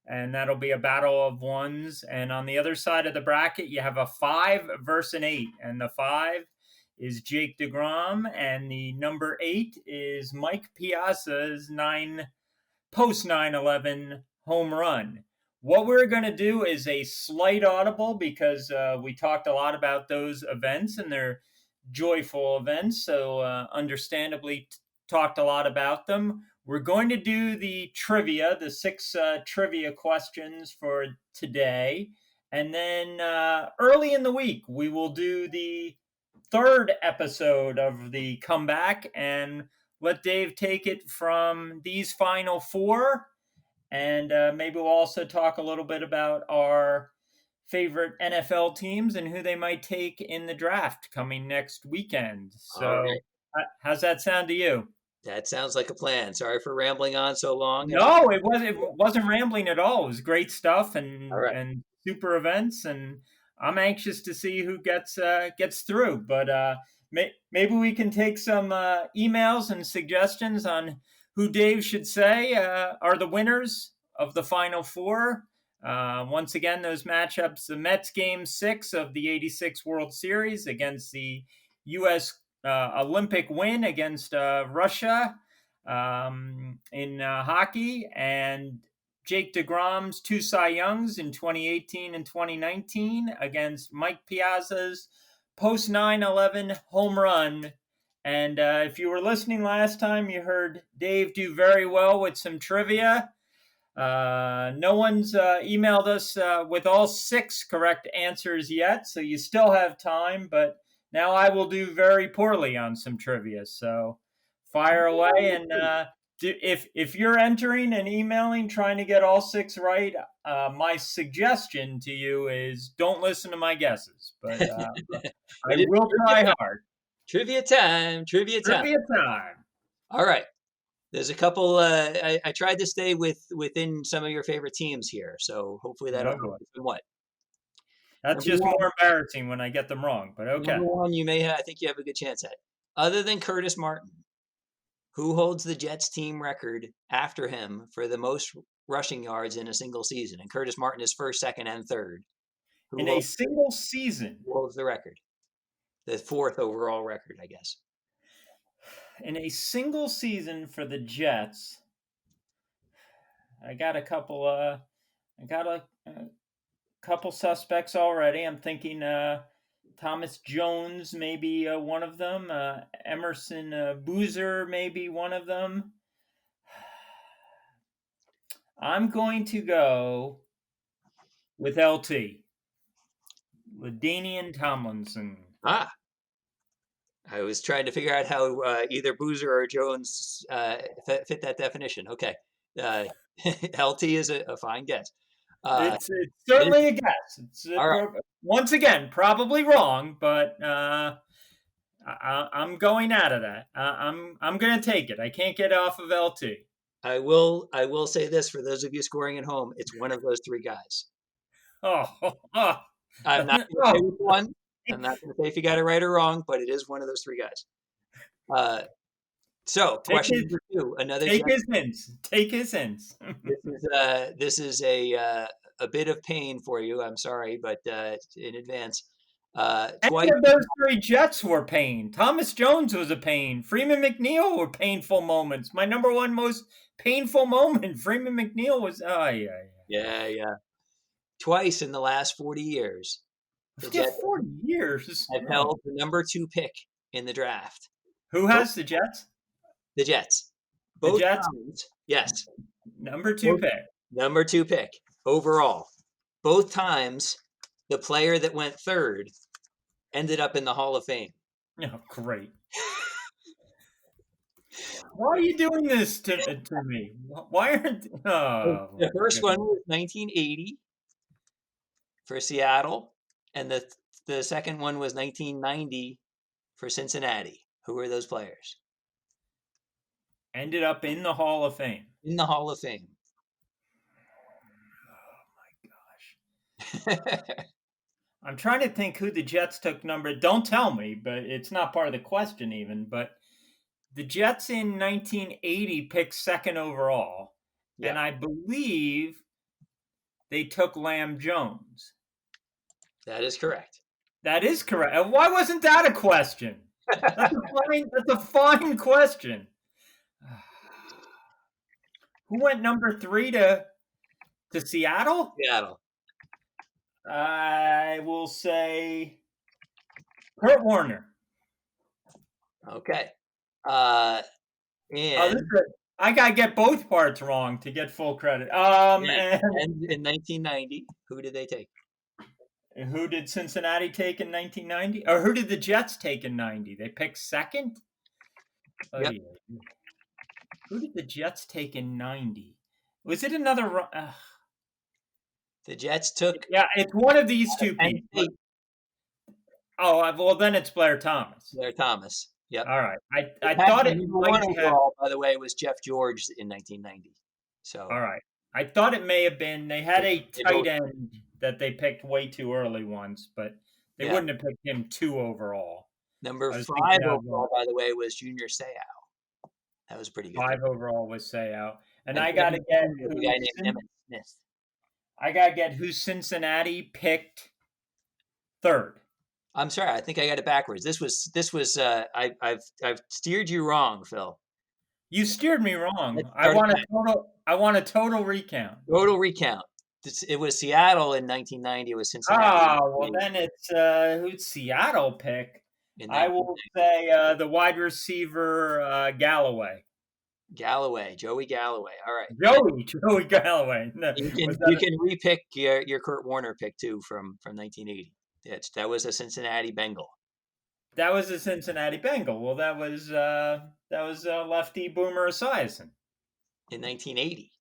And that'll be a battle of ones. And on the other side of the bracket, you have a 5 versus an 8. And the 5 is Jake DeGrom, and the number 8 is Mike Piazza's post 9/11 home run. What we're going to do is a slight audible because we talked a lot about those events and they're joyful events. So, understandably, talked a lot about them. We're going to do the trivia, the 6 trivia questions for today. And then early in the week, we will do the 3rd episode of the comeback and let Dave take it from these final 4. And maybe we'll also talk a little bit about our favorite NFL teams and who they might take in the draft coming next weekend. All So, right. how's that sound to you? That sounds like a plan. Sorry for rambling on so long. No, it wasn't rambling at all. It was great stuff All and right. super events, and I'm anxious to see who gets through. But maybe we can take some emails and suggestions on who Dave should say are the winners of the final four. Once again, those matchups: the Mets game 6 of the '86 World Series against the U.S. Olympic win against Russia in hockey, and Jake DeGrom's 2 Cy Youngs in 2018 and 2019 against Mike Piazza's post 9/11 home run. And if you were listening last time, you heard Dave do very well with some trivia. No one's emailed us with all 6 correct answers yet, so you still have time, but now I will do very poorly on some trivia. So fire away, and if you're entering and emailing trying to get all 6 right, my suggestion to you is don't listen to my guesses, but I will try hard. Trivia time. Trivia time. Trivia time. All right. There's a couple. I tried to stay within some of your favorite teams here, so hopefully that'll Oh help boy. you somewhat. That's Number just one, more embarrassing when I get them wrong, but okay. number one, I think you have a good chance at. Other than Curtis Martin, who holds the Jets team record after him for the most rushing yards in a single season? And Curtis Martin is first, second, and third. In Who a holds, single season, who holds the record? The fourth overall record, I guess. in a single season for the Jets, I got a couple I got a couple suspects already. I'm thinking Thomas Jones, maybe one of them. Emerson Boozer, maybe one of them. I'm going to go with LT, LaDainian Tomlinson. Ah, I was trying to figure out how either Boozer or Jones fit that definition. Okay. LT is a fine guess. It's It is, certainly a guess. It's all right. once again probably wrong, but I'm going out of that. I'm going to take it. I can't get off of LT. I will say this for those of you scoring at home, it's one of those three guys. Oh, oh, I'm not going to say oh. which one. I'm not going to say if you got it right or wrong, but it is one of those three guys. So question number two, another take Jet. his hints. Take his hints. This is a bit of pain for you. I'm sorry, but in advance. Any Twice. of those three Jets were pain. Thomas Jones was a pain. Freeman McNeil were painful moments. My number one most painful moment, Freeman McNeil was. Oh yeah, Yeah. Twice in the last 40 years, the yeah. Jets 40 years. have Oh. held the number 2 pick in the draft. Who has the Jets? The Jets. The Both Jets. times, yes. Number 2 pick. Number 2 pick overall. Both times, the player that went third ended up in the Hall of Fame. Oh, great. Why are you doing this to me? Why aren't? Oh, The first one was 1980 for Seattle, and the second one was 1990 for Cincinnati. Who were those players? Ended up in the Hall of Fame. In the Hall of Fame. Oh my gosh. I'm trying to think who the Jets took number. Don't tell me, but it's not part of the question even. But the Jets in 1980 picked second overall, and I believe they took Lamb Jones. That is correct. That is correct. Why wasn't that a question? That's a fine question. Who went number 3 to Seattle? Seattle. I will say Kurt Warner. Okay. I gotta get both parts wrong to get full credit. And in 1990, who did they take? Who did Cincinnati take in 1990? Or who did the Jets take in 90? They picked second? Oh, Yep. yeah. Who did the Jets take in 90? Was it another? The Jets took. Yeah, it's one of these two people. Oh, well, then it's Blair Thomas. Blair Thomas. Yep. All right. I thought it might have. By the way, was Jeff George in 1990. So. All right. I thought it may have been. They had a tight end that they picked way too early once, but they wouldn't have picked him 2 overall. Number 5 overall, by the way, was Junior Seau. That was pretty good. 5 overall was Seau. And I got to get a guy named Emmett Smith. I got to get who Cincinnati picked third. I'm sorry, I think I got it backwards. This was I've steered you wrong, Phil. You steered me wrong. I want a total recount. Total recount. It was Seattle in 1990. It was Cincinnati. Oh, well then it's who'd Seattle pick? I will say the wide receiver Galloway. Joey Galloway. All right. Joey Galloway. No, you can repick your Kurt Warner pick too from 1980. That was a Cincinnati Bengal. That was a Cincinnati Bengal. Well, that was lefty Boomer Esiason. In 1980.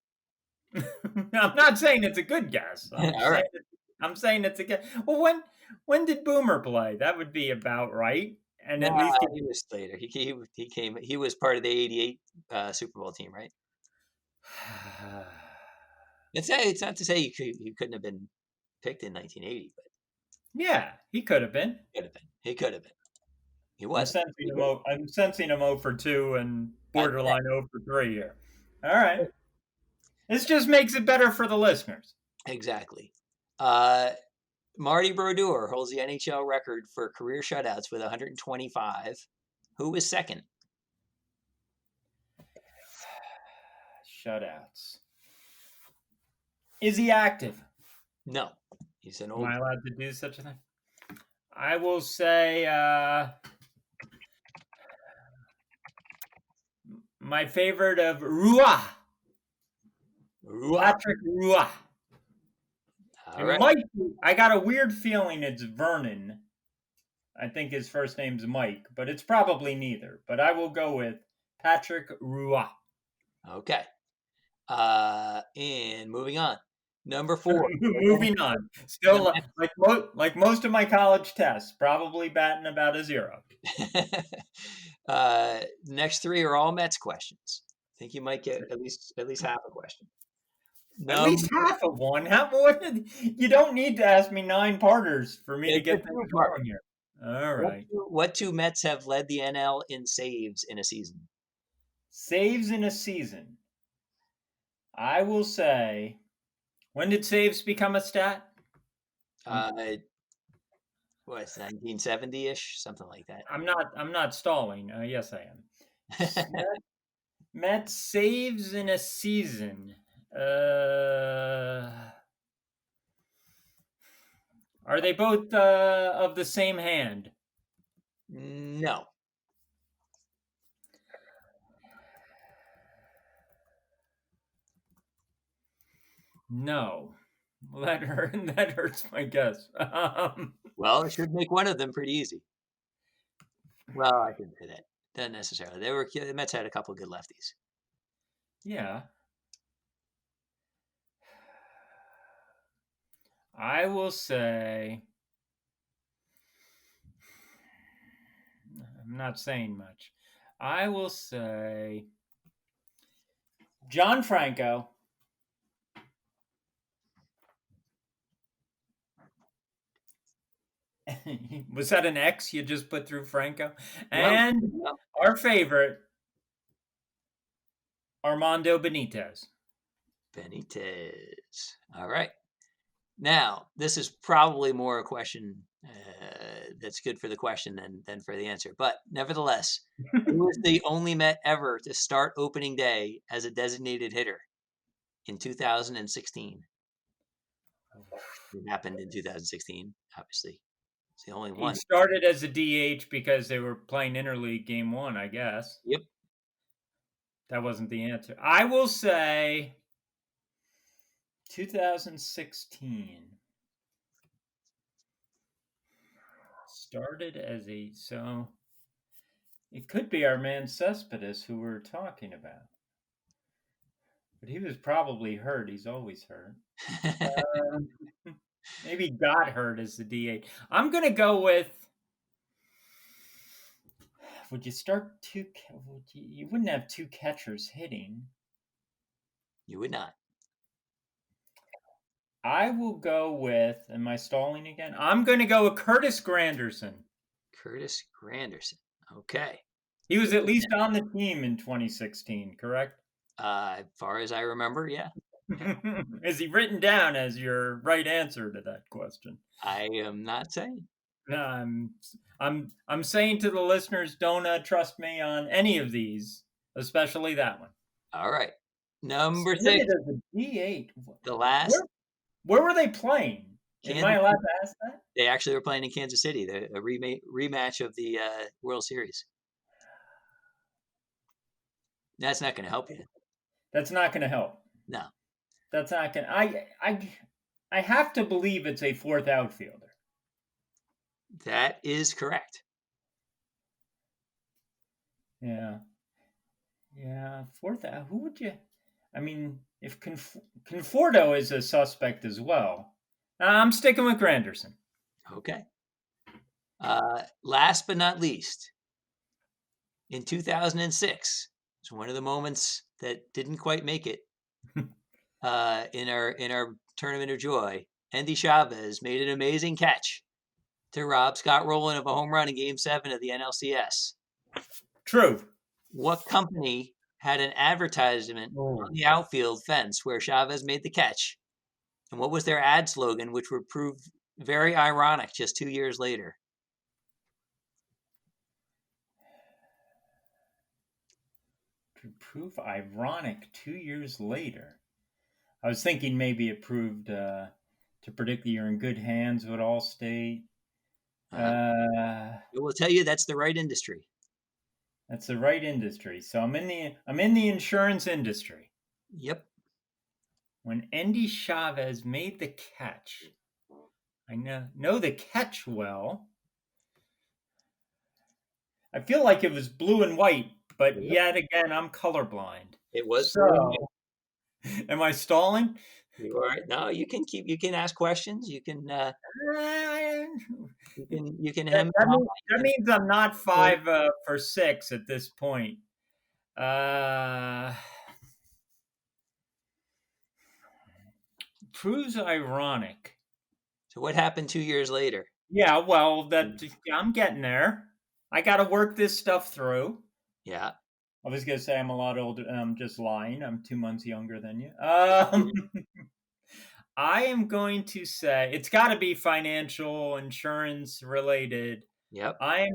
I'm not saying it's a good guess. I'm saying it's a guess. Well, when did Boomer play? That would be about right. and No, at least he was later. He came. He was part of the '88 Super Bowl team, right? It's not to say you couldn't have been picked in 1980, but yeah, he could have been. could have been. He could have been. He I'm wasn't. sensing He him. could I'm sensing him 0 for 2 and have. borderline 0 for 3 here. All right, this just makes it better for the listeners. Exactly. Marty Brodeur holds the NHL record for career shutouts with 125. Who was second? Shutouts. Is he active? No, he's an Am old. I allowed to do such a thing? I will say my favorite of Roy, Patrick Roy. All It right. might be, I got a weird feeling it's Vernon. I think his first name's Mike, but it's probably neither. But I will go with Patrick Roy. Okay. And moving on. Number 4. Moving on. Still, like most of my college tests, probably batting about a 0. Next 3 are all Mets questions. I think you might get at least half a question. At least half of one. You don't need to ask me 9 parters for me to get things going here. All right. What two Mets have led the NL in saves in a season? Saves in a season. I will say, when did saves become a stat? What's 1970-ish, something like that. I'm not stalling. Yes, I am. Mets saves in a season. Are they both of the same hand? No. No. Well, that hurts my guess. Well, it should make one of them pretty easy. Well, I shouldn't say that. Not necessarily. The Mets had a couple of good lefties. Yeah. I will say, I'm not saying much. I will say John Franco. Was that an X you just put through Franco? And No. our favorite, Armando Benitez. Benitez. All right. Now, this is probably more a question that's good for the question than for the answer. But nevertheless, who was the only Met ever to start opening day as a designated hitter in 2016? It happened in 2016, obviously. It's the only He one. started as a DH because they were playing interleague game 1, I guess. Yep. That wasn't the answer. I will say 2016. Started as so it could be our man Cespedes who we're talking about. But he was probably hurt. He's always hurt. Maybe got hurt as the DH. I'm going to go with. Would you start two? You wouldn't have 2 catchers hitting. You would not. I will go with. Am I stalling again? I'm going to go with Curtis Granderson. Curtis Granderson. Okay. He was at least on the team in 2016, correct? As far as I remember, yeah. Is he written down as your right answer to that question? I am not saying. No, I'm saying to the listeners, don't trust me on any of these, especially that one. All right. Number 6. D8. The last. Where were they playing? Am I allowed to ask that? They actually were playing in Kansas City, a rematch of the World Series. That's not going to help you. That's not going to help. No. That's not going to. I have to believe it's a 4th outfielder. That is correct. Yeah. 4th. Who would you? I mean, if Conforto is a suspect as well, I'm sticking with Granderson. Okay. Last but not least, in 2006, it's one of the moments that didn't quite make it in our tournament of joy. Andy Chavez made an amazing catch to rob Scott Rowland of a home run in Game 7 of the NLCS. True. What company had an advertisement on the outfield fence where Chavez made the catch? And what was their ad slogan, which would prove very ironic just 2 years later? To prove ironic 2 years later. I was thinking maybe it proved to predict that you're in good hands with Allstate. It will tell you that's the right industry. That's the right industry. So I'm in the insurance industry. Yep. When Andy Chavez made the catch, I know the catch well. I feel like it was blue and white, but yet again, I'm colorblind. It was. So, am I stalling? You are. No, you can ask questions. You can hem. That means I'm not 5 for 6 at this point. Proves ironic. So what happened 2 years later? Yeah, well, I'm getting there. I got to work this stuff through. Yeah. I was gonna say I'm a lot older. I'm just lying. I'm 2 months younger than you. I am going to say it's got to be financial insurance related. Yep. I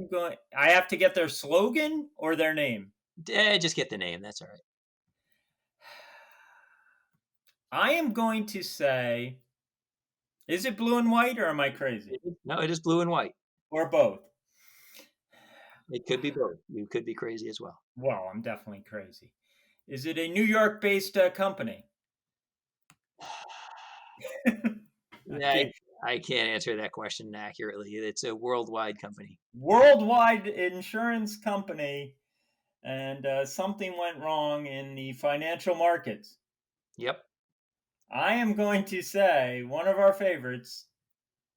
have to get their slogan or their name. Just get the name. That's all right. I am going to say, is it blue and white or am I crazy? No, it is blue and white. Or both. It could be both. You could be crazy as well. Well, I'm definitely crazy. Is it a New York-based company? I can't answer that question accurately. It's a worldwide company. Worldwide insurance company, and something went wrong in the financial markets. Yep. I am going to say one of our favorites.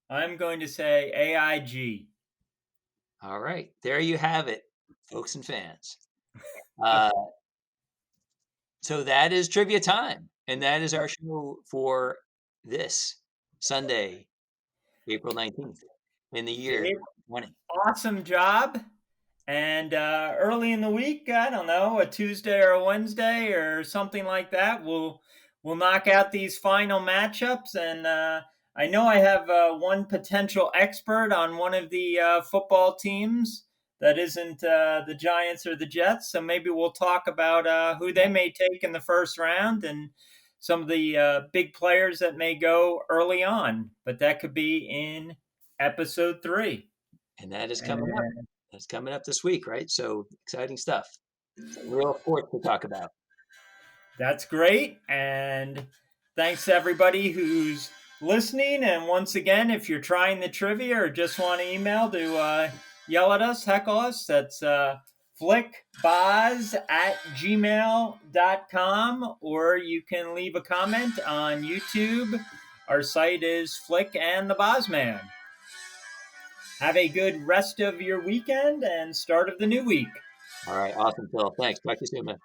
I'm going to say AIG. All right. There you have it, folks and fans. So that is trivia time. And that is our show for this Sunday, April 19th, in the year 2020. Awesome job. And early in the week, I don't know, a Tuesday or a Wednesday or something like that, we'll knock out these final matchups. And I know I have one potential expert on one of the football teams that isn't the Giants or the Jets. So maybe we'll talk about who they may take in the first round and some of the big players that may go early on. But that could be in episode 3. And that is coming up. That's coming up this week, right? So exciting stuff. Real sport to talk about. That's great. And thanks to everybody who's listening. And once again, if you're trying the trivia or just want to email to yell at us, heckle us, that's flickboz@gmail.com, or you can leave a comment on YouTube. Our site is Flick and the Bozman. Have a good rest of your weekend and start of the new week. All right. Awesome, Phil. Thanks. Talk to you soon, man.